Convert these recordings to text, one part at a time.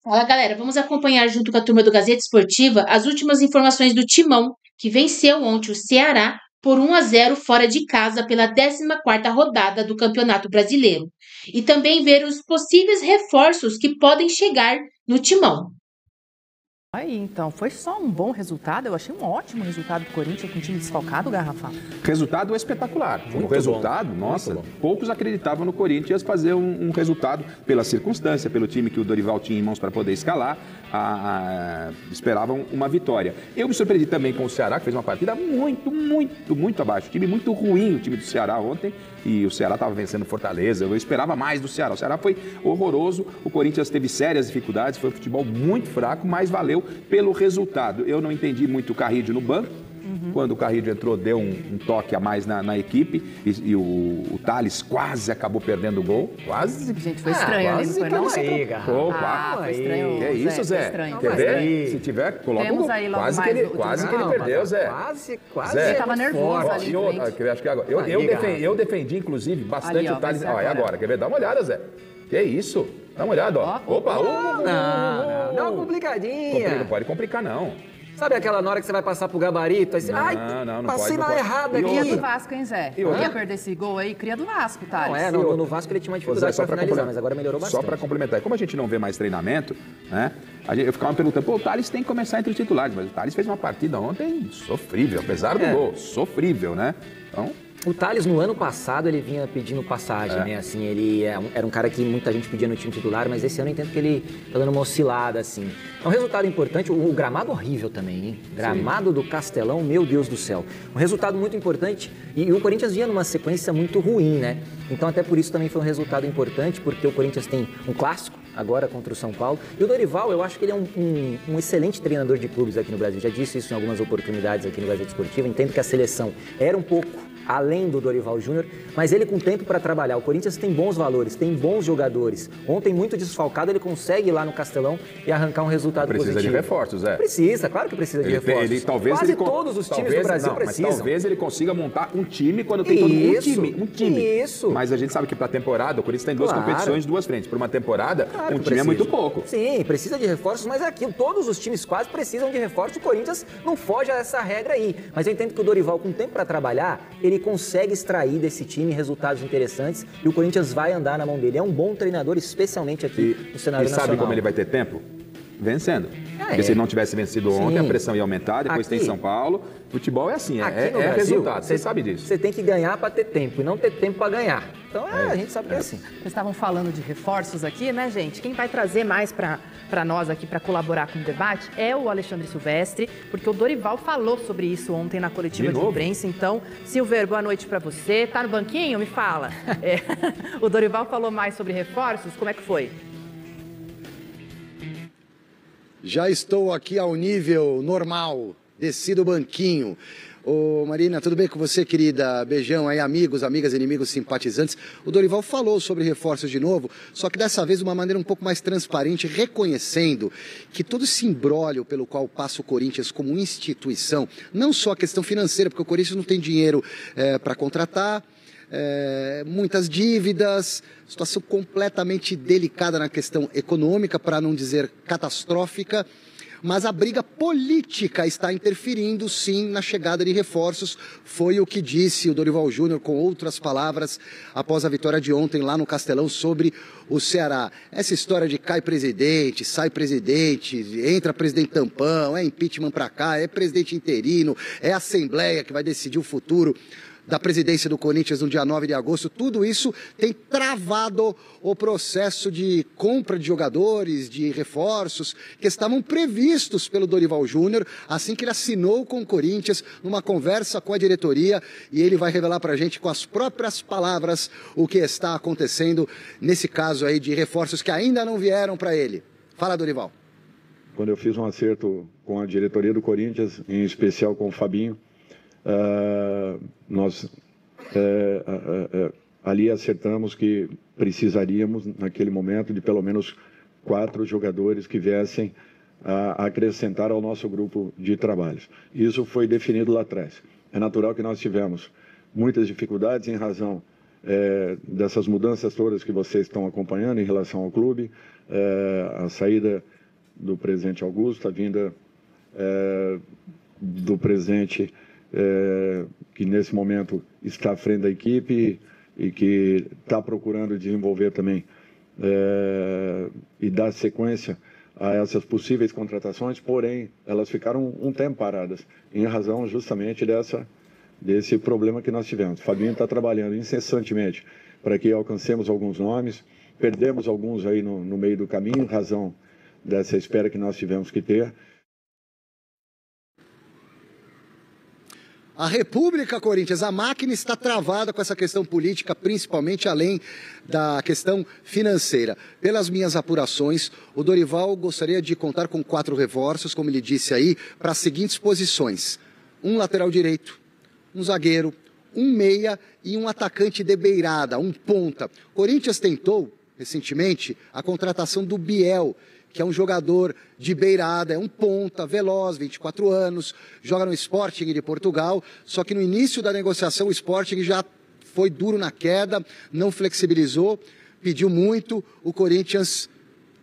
Fala, galera, vamos acompanhar junto com a turma do Gazeta Esportiva as últimas informações do Timão, que venceu ontem o Ceará por 1-0 fora de casa pela 14ª rodada do Campeonato Brasileiro. E também ver os possíveis reforços que podem chegar no Timão. Aí, então, foi só um bom resultado. Eu achei um ótimo resultado do Corinthians com o time desfalcado, Garrafa. Resultado espetacular. O resultado, nossa, poucos acreditavam no Corinthians fazer um resultado pela circunstância, pelo time que o Dorival tinha em mãos para poder escalar. Esperavam uma vitória. Eu me surpreendi também com o Ceará, que fez uma partida muito abaixo. Time muito ruim, o time do Ceará ontem. E o Ceará estava vencendo Fortaleza. Eu esperava mais do Ceará. O Ceará foi horroroso. O Corinthians teve sérias dificuldades. Foi um futebol muito fraco, mas valeu pelo resultado. Eu não entendi muito o Carrillo no banco. Quando o Carrillo entrou, deu um toque a mais na equipe e o Thales quase acabou perdendo o gol. Quase. Gente, foi estranho ali, não foi não? Foi estranho. Que é isso, Zé? Quer ver? Se tiver, coloca o gol. Quase que ele perdeu, Zé. Quase. Ele estava nervoso ali. Acho que agora. Eu defendi, inclusive, bastante ali, ó, o Thales. Ó, é agora. Quer ver? Dá uma olhada, Zé. Que isso? Dá uma olhada, ó. Opa! Dá uma complicadinha. Não pode complicar, não. Sabe aquela hora que você vai passar pro gabarito? Aí você, não passei pode, na errada aqui. Cria do Vasco, hein, Zé? Ia perder esse gol aí, cria do Vasco, Thales. No Vasco ele tinha uma dificuldade para finalizar, mas agora melhorou bastante. Só para complementar, como a gente não vê mais treinamento, né? Eu ficava me perguntando, o Thales tem que começar entre os titulares, mas o Thales fez uma partida ontem sofrível, apesar do gol, sofrível, né? Então... O Thales, no ano passado, ele vinha pedindo passagem, né? Assim, ele era um cara que muita gente pedia no time titular, mas esse ano eu entendo que ele tá dando uma oscilada, assim. É um resultado importante, o gramado horrível também, hein? Gramado do Castelão, meu Deus do céu. Um resultado muito importante e o Corinthians vinha numa sequência muito ruim, né? Então até por isso também foi um resultado importante, porque o Corinthians tem um clássico agora contra o São Paulo. E o Dorival, eu acho que ele é um excelente treinador de clubes aqui no Brasil. Já disse isso em algumas oportunidades aqui no Gazeta Esportiva. Entendo que a seleção era um pouco além do Dorival Júnior, mas ele com tempo para trabalhar. O Corinthians tem bons valores, tem bons jogadores. Ontem, muito desfalcado, ele consegue ir lá no Castelão e arrancar um resultado positivo. Precisa de reforços, Precisa, claro que precisa de reforços. Quase todos os times do Brasil precisam. Mas talvez ele consiga montar um time quando tem todo mundo um time. Isso. Mas a gente sabe que para a temporada, o Corinthians tem duas competições, duas frentes. Por uma temporada, um time é muito pouco. Sim, precisa de reforços, mas é aquilo. Todos os times quase precisam de reforços. O Corinthians não foge a essa regra aí. Mas eu entendo que o Dorival, com tempo para trabalhar, ele consegue extrair desse time resultados interessantes e o Corinthians vai andar na mão dele. É um bom treinador, especialmente aqui no cenário nacional. E sabe como ele vai ter tempo? Vencendo. Porque se ele não tivesse vencido ontem, a pressão ia aumentar, depois tem São Paulo. Futebol é assim, é Brasil, resultado, você sabe disso. Você tem que ganhar para ter tempo e não ter tempo para ganhar. Então a gente sabe que é assim. Vocês estavam falando de reforços aqui, né, gente? Quem vai trazer mais para nós aqui, para colaborar com o debate, é o Alexandre Silvestre, porque o Dorival falou sobre isso ontem na coletiva de imprensa. Então, Silver, boa noite para você. Tá no banquinho? Me fala. O Dorival falou mais sobre reforços, como é que foi? Já estou aqui ao nível normal, desci do banquinho. Ô Marina, tudo bem com você, querida? Beijão aí, amigos, amigas, inimigos, simpatizantes. O Dorival falou sobre reforços de novo, só que dessa vez de uma maneira um pouco mais transparente, reconhecendo que todo esse imbróglio pelo qual passa o Corinthians como instituição, não só a questão financeira, porque o Corinthians não tem dinheiro para contratar, muitas dívidas, situação completamente delicada na questão econômica, para não dizer catastrófica, mas a briga política está interferindo sim na chegada de reforços, foi o que disse o Dorival Júnior com outras palavras após a vitória de ontem lá no Castelão sobre o Ceará. Essa história de cai presidente, sai presidente, entra presidente tampão, é impeachment para cá, é presidente interino, é assembleia que vai decidir o futuro da presidência do Corinthians no dia 9 de agosto, tudo isso tem travado o processo de compra de jogadores, de reforços, que estavam previstos pelo Dorival Júnior, assim que ele assinou com o Corinthians, numa conversa com a diretoria, e ele vai revelar para a gente com as próprias palavras o que está acontecendo nesse caso aí de reforços que ainda não vieram para ele. Fala, Dorival. Quando eu fiz um acerto com a diretoria do Corinthians, em especial com o Fabinho, nós ali acertamos que precisaríamos, naquele momento, de pelo menos 4 jogadores que viessem a acrescentar ao nosso grupo de trabalhos. Isso foi definido lá atrás. É natural que nós tivemos muitas dificuldades em razão dessas mudanças todas que vocês estão acompanhando em relação ao clube, a saída do presidente Augusto, a vinda do presidente que nesse momento está à frente da equipe e que está procurando desenvolver também e dar sequência a essas possíveis contratações, porém elas ficaram um tempo paradas em razão justamente desse problema que nós tivemos. O Fabinho está trabalhando incessantemente para que alcancemos alguns nomes, perdemos alguns aí no meio do caminho em razão dessa espera que nós tivemos que ter. A República Corinthians, a máquina está travada com essa questão política, principalmente além da questão financeira. Pelas minhas apurações, o Dorival gostaria de contar com 4 reforços, como ele disse aí, para as seguintes posições: um lateral direito, um zagueiro, um meia e um atacante de beirada, um ponta. O Corinthians tentou, recentemente, a contratação do Biel, que é um jogador de beirada, é um ponta, veloz, 24 anos, joga no Sporting de Portugal, só que no início da negociação o Sporting já foi duro na queda, não flexibilizou, pediu muito, o Corinthians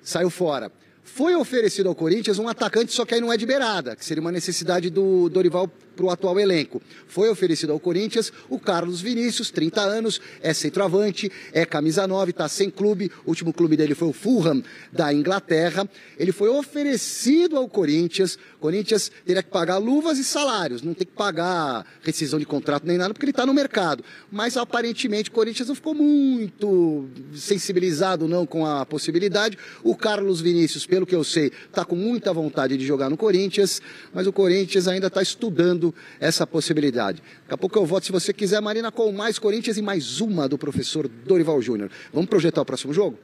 saiu fora. Foi oferecido ao Corinthians um atacante, só que aí não é de beirada, que seria uma necessidade do Dorival para o atual elenco. Foi oferecido ao Corinthians o Carlos Vinícius, 30 anos, é centroavante, é camisa 9, está sem clube, o último clube dele foi o Fulham, da Inglaterra. Ele foi oferecido ao Corinthians, o Corinthians teria que pagar luvas e salários, não tem que pagar rescisão de contrato nem nada, porque ele está no mercado. Mas aparentemente o Corinthians não ficou muito sensibilizado não com a possibilidade. O Carlos Vinícius, pelo que eu sei, está com muita vontade de jogar no Corinthians, mas o Corinthians ainda está estudando essa possibilidade. Daqui a pouco eu volto, se você quiser, Marina, com mais Corinthians e mais uma do professor Dorival Júnior. Vamos projetar o próximo jogo?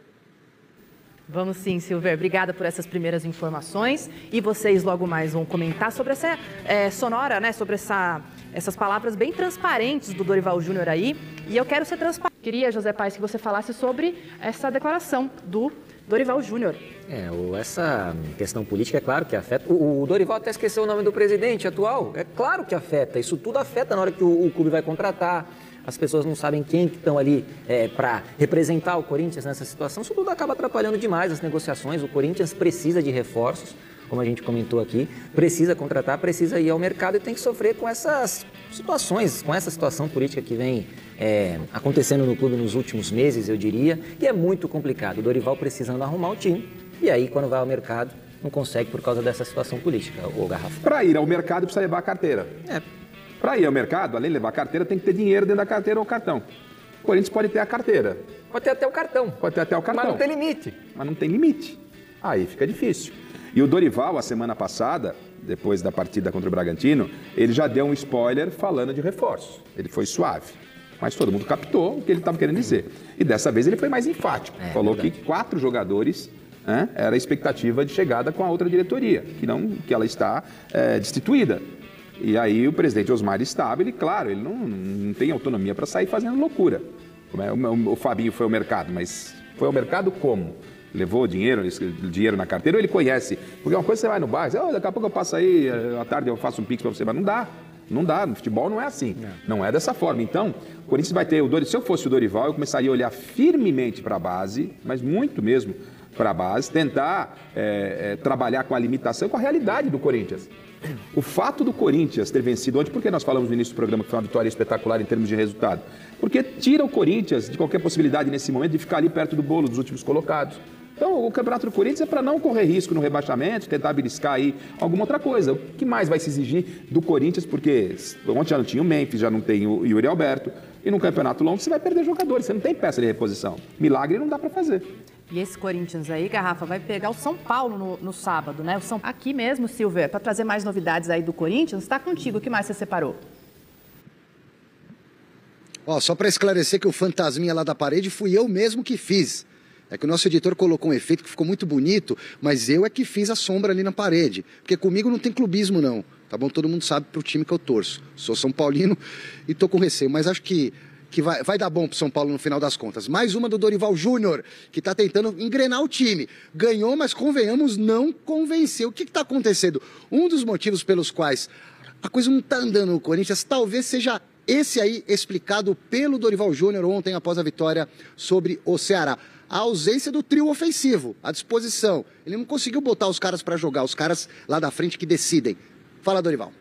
Vamos sim, Silver. Obrigada por essas primeiras informações. E vocês logo mais vão comentar sobre essa sonora, né? Sobre essas palavras bem transparentes do Dorival Júnior aí. E eu quero ser transparente. Queria, José Paes, que você falasse sobre essa declaração do Dorival Júnior. Essa questão política é claro que afeta. O Dorival até esqueceu o nome do presidente atual. É claro que afeta. Isso tudo afeta na hora que o clube vai contratar. As pessoas não sabem quem que estão ali para representar o Corinthians nessa situação. Isso tudo acaba atrapalhando demais as negociações. O Corinthians precisa de reforços, como a gente comentou aqui. Precisa contratar, precisa ir ao mercado e tem que sofrer com essas situações, com essa situação política que vem acontecendo no clube nos últimos meses, eu diria. E é muito complicado. O Dorival precisando arrumar o time. E aí, quando vai ao mercado, não consegue por causa dessa situação política, o Garrafa. Para ir ao mercado, precisa levar a carteira. Para ir ao mercado, além de levar a carteira, tem que ter dinheiro dentro da carteira ou cartão. O Corinthians pode ter a carteira. Pode ter até o cartão. Pode ter até o cartão. Mas não tem limite. Mas não tem limite. Aí fica difícil. E o Dorival, a semana passada, depois da partida contra o Bragantino, ele já deu um spoiler falando de reforços. Ele foi suave. Mas todo mundo captou o que ele estava querendo dizer. E dessa vez ele foi mais enfático. Falou que 4 jogadores era a expectativa de chegada com a outra diretoria, que ela está destituída. E aí o presidente Osmar estava, ele, claro, ele não tem autonomia para sair fazendo loucura. O Fabinho foi ao mercado, mas foi ao mercado como? Levou dinheiro na carteira ou ele conhece? Porque uma coisa você vai no bar, daqui a pouco eu passo aí, à tarde eu faço um pix para você, mas não dá, no futebol não é assim, não é dessa forma. Então, o Corinthians vai ter se eu fosse o Dorival, eu começaria a olhar firmemente para a base, mas muito mesmo para a base, tentar trabalhar com a limitação e com a realidade do Corinthians. O fato do Corinthians ter vencido ontem, porque nós falamos no início do programa que foi uma vitória espetacular em termos de resultado? Porque tira o Corinthians de qualquer possibilidade nesse momento de ficar ali perto do bolo dos últimos colocados. Então, o campeonato do Corinthians é para não correr risco no rebaixamento, tentar beliscar aí alguma outra coisa. O que mais vai se exigir do Corinthians? Porque ontem já não tinha o Memphis, já não tem o Yuri Alberto. E num campeonato longo você vai perder jogadores, você não tem peça de reposição. Milagre não dá para fazer. E esse Corinthians aí, Garrafa, vai pegar o São Paulo no sábado, né? Aqui mesmo, Silver, para trazer mais novidades aí do Corinthians, está contigo. O que mais você separou? Só para esclarecer que o fantasminha lá da parede fui eu mesmo que fiz. É que o nosso editor colocou um efeito que ficou muito bonito, mas eu é que fiz a sombra ali na parede. Porque comigo não tem clubismo, não. Tá bom? Todo mundo sabe pro time que eu torço. Sou São Paulino e tô com receio. Mas acho que vai dar bom pro São Paulo no final das contas. Mais uma do Dorival Júnior, que tá tentando engrenar o time. Ganhou, mas convenhamos, não convenceu. O que tá acontecendo? Um dos motivos pelos quais a coisa não tá andando no Corinthians talvez seja Esse aí explicado pelo Dorival Júnior ontem após a vitória sobre o Ceará. A ausência do trio ofensivo, à disposição. Ele não conseguiu botar os caras para jogar, os caras lá da frente que decidem. Fala, Dorival.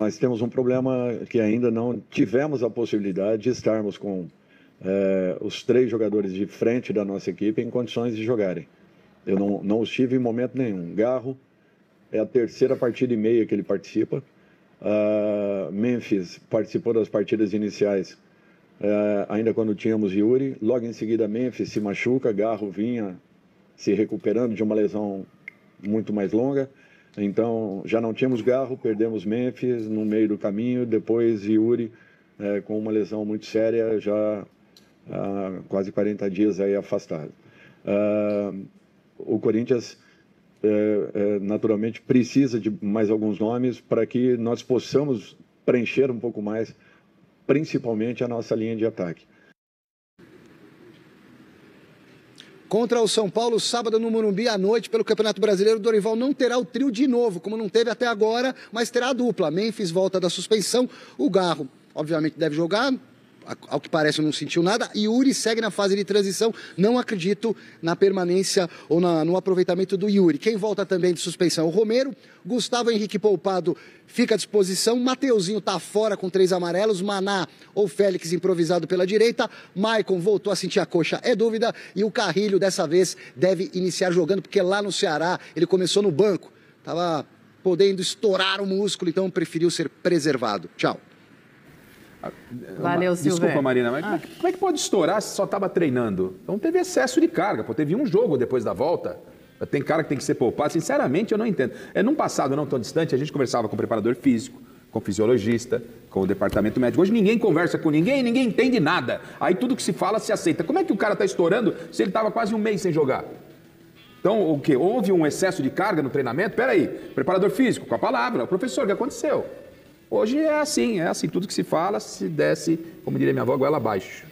Nós temos um problema que ainda não tivemos a possibilidade de estarmos com os 3 jogadores de frente da nossa equipe em condições de jogarem. Eu não os tive em momento nenhum. Garro é a 3ª partida e meia que ele participa. Memphis participou das partidas iniciais ainda quando tínhamos Yuri. Logo em seguida Memphis se machuca, Garro vinha se recuperando de uma lesão muito mais longa. Então já não tínhamos Garro, perdemos Memphis no meio do caminho. Depois Yuri com uma lesão muito séria, já há quase 40 dias aí afastado. O Corinthians naturalmente precisa de mais alguns nomes para que nós possamos preencher um pouco mais, principalmente a nossa linha de ataque. Contra o São Paulo, sábado no Morumbi à noite, pelo Campeonato Brasileiro, o Dorival não terá o trio de novo, como não teve até agora, mas terá a dupla. Memphis volta da suspensão, o Garro obviamente deve jogar, ao que parece não sentiu nada, e Yuri segue na fase de transição. Não acredito na permanência ou no aproveitamento do Yuri. Quem volta também de suspensão é o Romero. Gustavo Henrique poupado fica à disposição. Mateuzinho está fora com 3 amarelos. Maná ou Félix improvisado pela direita. Maicon voltou a sentir a coxa, é dúvida. E o Carrilho dessa vez deve iniciar jogando, porque lá no Ceará ele começou no banco. Estava podendo estourar o músculo, então preferiu ser preservado. Tchau. Valeu, Silvério. Desculpa, Marina, mas como é que pode estourar se só estava treinando? Então teve excesso de carga, teve um jogo depois da volta. Tem cara que tem que ser poupado. Sinceramente, eu não entendo. Num passado não tão distante, a gente conversava com o preparador físico, com o fisiologista, com o departamento médico. Hoje ninguém conversa com ninguém entende nada. Aí tudo que se fala se aceita. Como é que o cara está estourando se ele estava quase um mês sem jogar? Então, o quê? Houve um excesso de carga no treinamento? Peraí, preparador físico, com a palavra, professor, o que aconteceu? Hoje é assim, tudo que se fala, se desce, como diria minha avó, goela abaixo.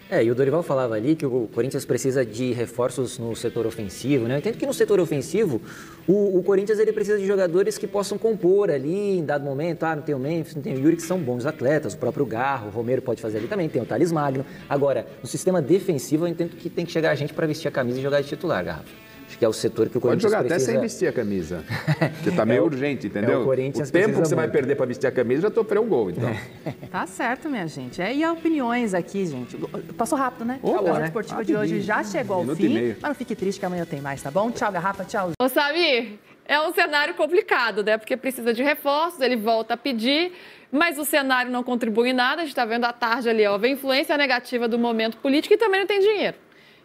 E o Dorival falava ali que o Corinthians precisa de reforços no setor ofensivo, né? Eu entendo que no setor ofensivo, o Corinthians ele precisa de jogadores que possam compor ali em dado momento. Não tem o Memphis, não tem o Yuri, que são bons atletas, o próprio Garro, o Romero pode fazer ali também, tem o Thales Magno. Agora, no sistema defensivo, eu entendo que tem que chegar a gente para vestir a camisa e jogar de titular, Garrafa. Acho que é o setor que o Corinthians precisa... Pode jogar precisa... até sem vestir a camisa, porque tá meio urgente, entendeu? O tempo que você vai perder para vestir a camisa já sofreu um gol, então. Tá certo, minha gente. E opiniões aqui, gente. Passou rápido, né? Opa, a Gazeta Esportiva de hoje já chegou ao fim, mas não fique triste que amanhã tem mais, tá bom? Tchau, Garrafa, tchau. Ô, Samir, é um cenário complicado, né? Porque precisa de reforços, ele volta a pedir, mas o cenário não contribui em nada. A gente tá vendo à tarde ali, ó, vem influência negativa do momento político e também não tem dinheiro.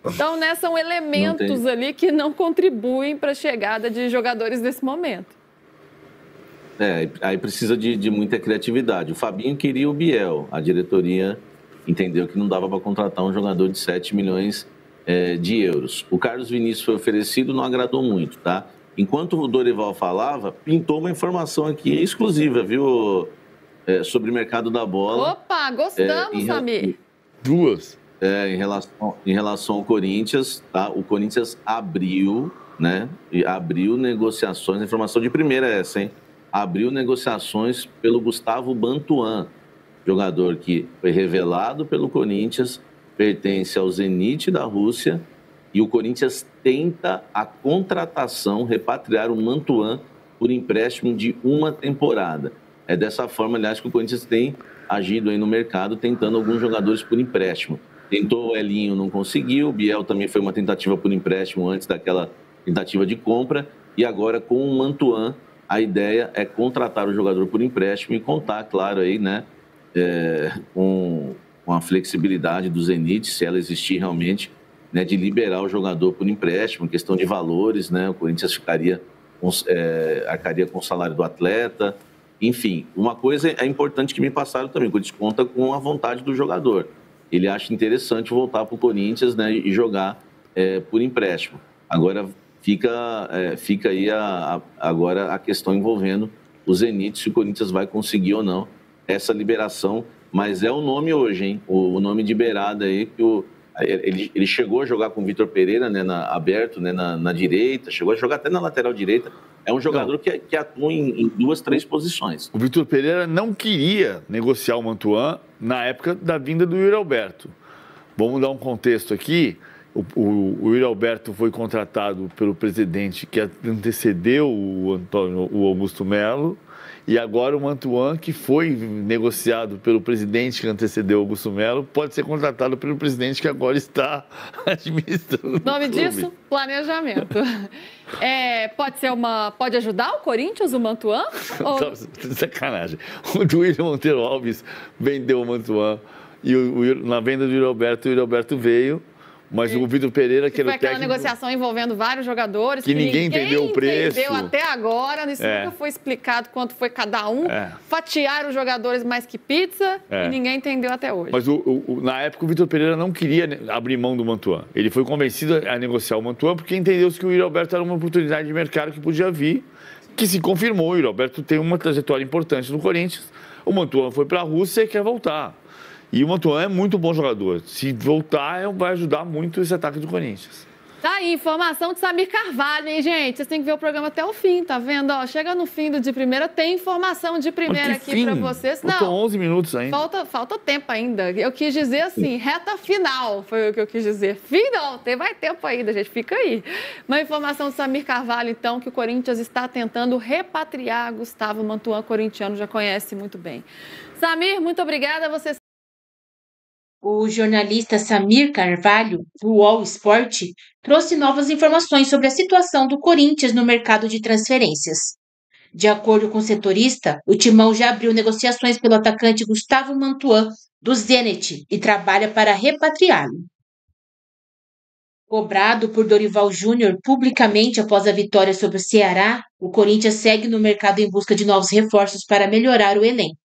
Então, né, são elementos ali que não contribuem para a chegada de jogadores nesse momento. Aí precisa de muita criatividade. O Fabinho queria o Biel. A diretoria entendeu que não dava para contratar um jogador de 7 milhões de euros. O Carlos Vinícius foi oferecido, não agradou muito, tá? Enquanto o Dorival falava, pintou uma informação aqui exclusiva, viu? Sobre o mercado da bola. Opa, gostamos, Samir. Duas. Em relação ao Corinthians, tá? O Corinthians abriu, né? E abriu negociações, informação de primeira essa, hein? Abriu negociações pelo Gustavo Bantuan, jogador que foi revelado pelo Corinthians, pertence ao Zenit da Rússia, e o Corinthians tenta a contratação, repatriar o Mantuan por empréstimo de uma temporada. É dessa forma, aliás, que o Corinthians tem agido aí no mercado, tentando alguns jogadores por empréstimo. Tentou o Elinho, não conseguiu. O Biel também foi uma tentativa por empréstimo antes daquela tentativa de compra. E agora, com o Mantuan, a ideia é contratar o jogador por empréstimo e contar, claro, aí, né, com a flexibilidade do Zenit, se ela existir realmente, né, de liberar o jogador por empréstimo, questão de valores, né? O Corinthians arcaria com o salário do atleta. Enfim, uma coisa é importante que me passaram também, o Corinthians conta com a vontade do jogador. Ele acha interessante voltar para o Corinthians, né, e jogar por empréstimo. Agora fica aí agora a questão envolvendo o Zenit, se o Corinthians vai conseguir ou não essa liberação. Mas é o nome hoje, hein? O nome de beirada aí, que Ele chegou a jogar com o Vitor Pereira, né, aberto, né, na direita, chegou a jogar até na lateral direita. É um jogador que atua em 2, 3 posições. O Vitor Pereira não queria negociar o Mantuan na época da vinda do Yuri Alberto. Vamos dar um contexto aqui. O Yuri Alberto foi contratado pelo presidente que antecedeu o Augusto Melo. E agora o Mantuan, que foi negociado pelo presidente que antecedeu o Augusto Melo, pode ser contratado pelo presidente que agora está administrando. O nome disso? Planejamento. Pode ajudar o Corinthians, o Mantuan? Ou... Sacanagem. O Duílio Monteiro Alves vendeu o Mantuan e na venda do Yuri Alberto, o Yuri Alberto veio. Mas o Vitor Pereira, que era o técnico... Foi aquela negociação envolvendo vários jogadores... Que ninguém entendeu o preço. Entendeu até agora, isso nunca foi explicado quanto foi cada um. Fatiaram os jogadores mais que pizza e ninguém entendeu até hoje. Mas na época o Vitor Pereira não queria abrir mão do Mantuan. Ele foi convencido a negociar o Mantuan porque entendeu-se que o Yuri Alberto era uma oportunidade de mercado que podia vir, que se confirmou. O Yuri Alberto tem uma trajetória importante no Corinthians. O Mantuan foi para a Rússia e quer voltar. E o Mantuan é muito bom jogador. Se voltar, vai ajudar muito esse ataque do Corinthians. Tá aí, informação de Samir Carvalho, hein, gente? Vocês têm que ver o programa até o fim, tá vendo? Ó, chega no fim do De Primeira, tem informação de primeira aqui pra vocês. Faltam 11 minutos ainda. Falta tempo ainda. Eu quis dizer assim, reta final, foi o que eu quis dizer. Final, vai tempo ainda, gente, fica aí. Uma informação de Samir Carvalho, então, que o Corinthians está tentando repatriar Gustavo Mantuan, corintiano, já conhece muito bem. Samir, muito obrigada, vocês. O jornalista Samir Carvalho, do UOL Sport, trouxe novas informações sobre a situação do Corinthians no mercado de transferências. De acordo com o setorista, o Timão já abriu negociações pelo atacante Gustavo Mantuan, do Zenit, e trabalha para repatriá-lo. Cobrado por Dorival Júnior publicamente após a vitória sobre o Ceará, o Corinthians segue no mercado em busca de novos reforços para melhorar o elenco.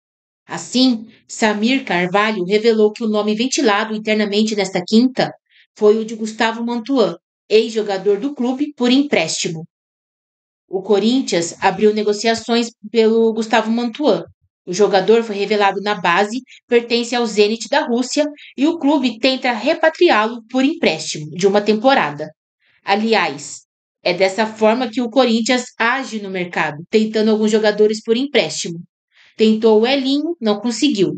Assim, Samir Carvalho revelou que o nome ventilado internamente nesta quinta foi o de Gustavo Mantuan, ex-jogador do clube, por empréstimo. O Corinthians abriu negociações pelo Gustavo Mantuan. O jogador foi revelado na base, pertence ao Zenit da Rússia e o clube tenta repatriá-lo por empréstimo de uma temporada. Aliás, é dessa forma que o Corinthians age no mercado, tentando alguns jogadores por empréstimo. Tentou o Elinho, não conseguiu.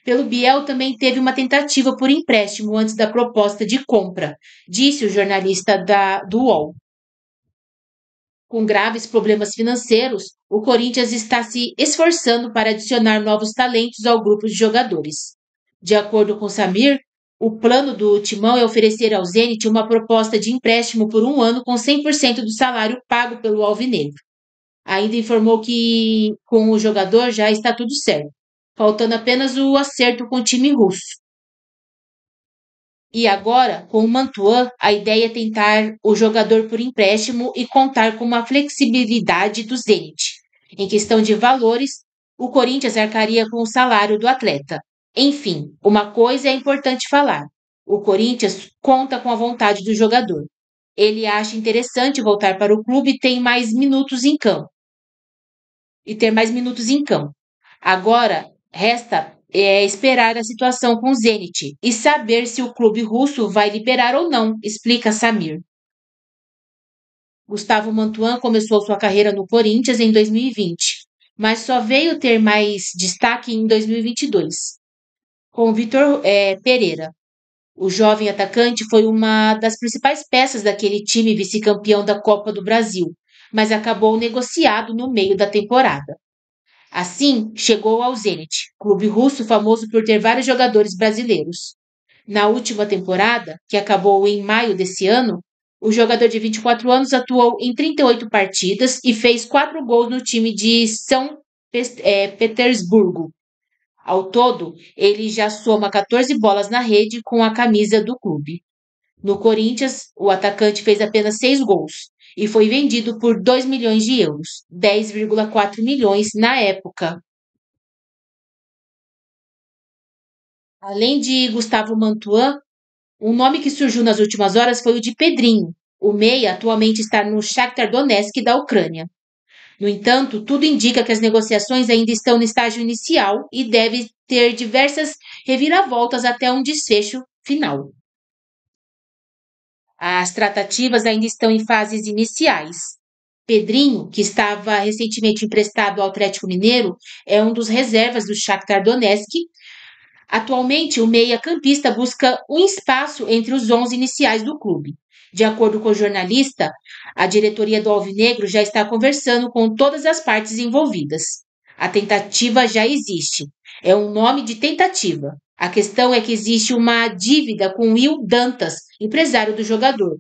Pelo Biel também teve uma tentativa por empréstimo antes da proposta de compra, disse o jornalista do UOL. Com graves problemas financeiros, o Corinthians está se esforçando para adicionar novos talentos ao grupo de jogadores. De acordo com Samir, o plano do Timão é oferecer ao Zenit uma proposta de empréstimo por 1 ano com 100% do salário pago pelo Alvinegro. Ainda informou que com o jogador já está tudo certo, faltando apenas o acerto com o time russo. E agora, com o Mantuan, a ideia é tentar o jogador por empréstimo e contar com uma flexibilidade do Zenit. Em questão de valores, o Corinthians arcaria com o salário do atleta. Enfim, uma coisa é importante falar. O Corinthians conta com a vontade do jogador. Ele acha interessante voltar para o clube e ter mais minutos em campo. Agora, resta esperar a situação com o Zenit e saber se o clube russo vai liberar ou não, explica Samir. Gustavo Mantuan começou sua carreira no Corinthians em 2020, mas só veio ter mais destaque em 2022, com o Vitor Pereira. O jovem atacante foi uma das principais peças daquele time vice-campeão da Copa do Brasil, mas acabou negociado no meio da temporada. Assim, chegou ao Zenit, clube russo famoso por ter vários jogadores brasileiros. Na última temporada, que acabou em maio desse ano, o jogador de 24 anos atuou em 38 partidas e fez 4 gols no time de São Petersburgo. Ao todo, ele já soma 14 bolas na rede com a camisa do clube. No Corinthians, o atacante fez apenas 6 gols e foi vendido por 2 milhões de euros, 10,4 milhões na época. Além de Gustavo Mantuan, um nome que surgiu nas últimas horas foi o de Pedrinho. O meia atualmente está no Shakhtar Donetsk da Ucrânia. No entanto, tudo indica que as negociações ainda estão no estágio inicial e deve ter diversas reviravoltas até um desfecho final. As tratativas ainda estão em fases iniciais. Pedrinho, que estava recentemente emprestado ao Atlético Mineiro, é um dos reservas do Shakhtar Donetsk. Atualmente, o meia-campista busca um espaço entre os 11 iniciais do clube. De acordo com o jornalista, a diretoria do Alvinegro já está conversando com todas as partes envolvidas. A tentativa já existe. É um nome de tentativa. A questão é que existe uma dívida com Will Dantas, empresário do jogador.